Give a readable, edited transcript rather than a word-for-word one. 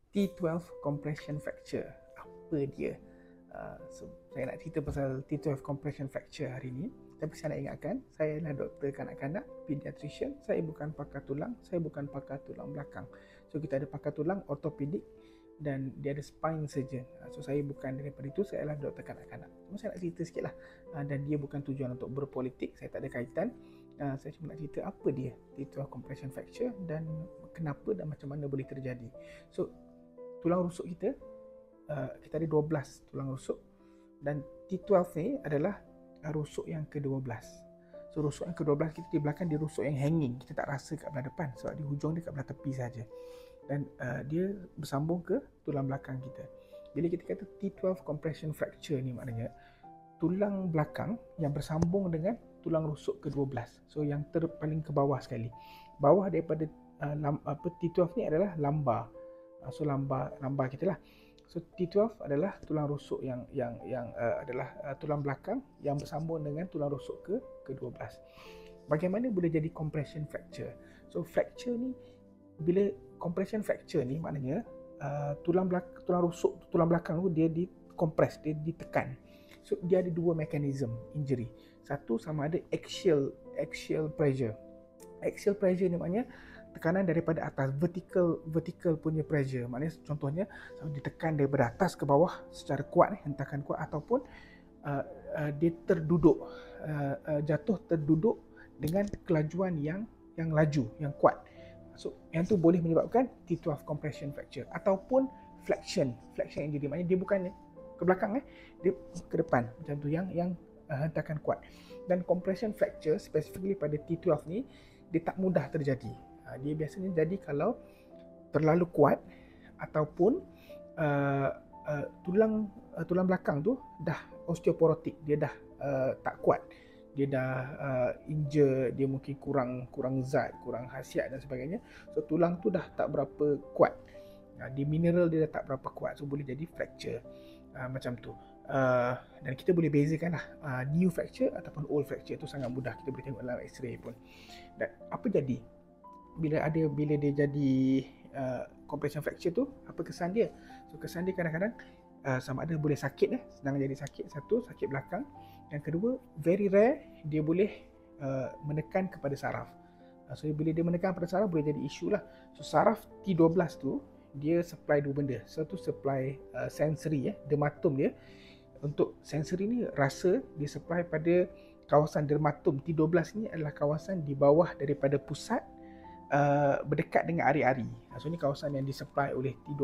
T12 compression fracture. Apa dia? So, saya nak cerita pasal T12 compression fracture hari ini. Tapi saya nak ingatkan, saya adalah doktor kanak-kanak, pediatrician. Saya bukan pakar tulang, saya bukan pakar tulang belakang. So, kita ada pakar tulang, ortopedik, dan dia ada spine surgeon. So, saya bukan daripada itu, saya adalah doktor kanak-kanak. Cuma saya nak cerita sikit lah. Dan dia bukan tujuan untuk berpolitik, saya tak ada kaitan. Saya cuma nak cerita apa dia T12 compression fracture dan kenapa dan macam mana boleh terjadi. So, tulang rusuk kita ada 12 tulang rusuk, dan T12 ni adalah rusuk yang ke-12. So rusuk yang ke-12 kita di belakang, dia rusuk yang hanging, kita tak rasa kat belah depan sebab di hujung dia kat belah tepi saja, dan dia bersambung ke tulang belakang kita. Bila kita kata T12 compression fracture ni, maknanya tulang belakang yang bersambung dengan tulang rusuk ke-12. So yang paling ke bawah sekali, bawah daripada T12 ni adalah lambar. So lambar kita lah. So T12 adalah tulang rusuk yang adalah tulang belakang yang bersambung dengan tulang rusuk ke-12. Bagaimana boleh jadi compression fracture? So fracture ni, bila compression fracture ni maknanya tulang belakang tu dia dikompres, dia ditekan. So dia ada dua mekanisme injury. Satu sama ada axial pressure. Axial pressure ni maknanya tekanan daripada atas, vertical punya pressure. Maknanya contohnya ditekan daripada atas ke bawah secara kuat, hentakan kuat, ataupun dia terduduk, jatuh terduduk dengan kelajuan yang laju, yang kuat. So yang tu boleh menyebabkan T12 compression fracture, ataupun flexion injury. Maknanya dia bukan ke belakang, dia ke depan macam tu, yang hentakan kuat. Dan compression fracture specifically pada T12 ni, dia tak mudah terjadi. Dia biasanya jadi kalau terlalu kuat, ataupun tulang belakang tu dah osteoporotik, dia dah tak kuat, dia dah injure, dia mungkin kurang zat, kurang khasiat dan sebagainya. So tulang tu dah tak berapa kuat, di mineral dia dah tak berapa kuat, so boleh jadi fracture macam tu. Dan kita boleh bezakan lah new fracture ataupun old fracture. Tu sangat mudah, kita boleh tengok dalam x-ray pun. Dan apa jadi bila dia jadi compression fracture tu, apa kesan dia? So kesan dia kadang-kadang sama ada boleh sakit, sedang jadi sakit. Satu, sakit belakang. Yang kedua, very rare, dia boleh menekan kepada saraf. So bila dia menekan pada saraf, boleh jadi isu lah. So saraf T12 tu, dia supply dua benda. Satu, supply sensory, dermatom dia. Untuk sensory ni, rasa, dia supply pada kawasan dermatom. T12 ni adalah kawasan di bawah daripada pusat, berdekat dengan ari-ari. So ni kawasan yang disupply oleh T12.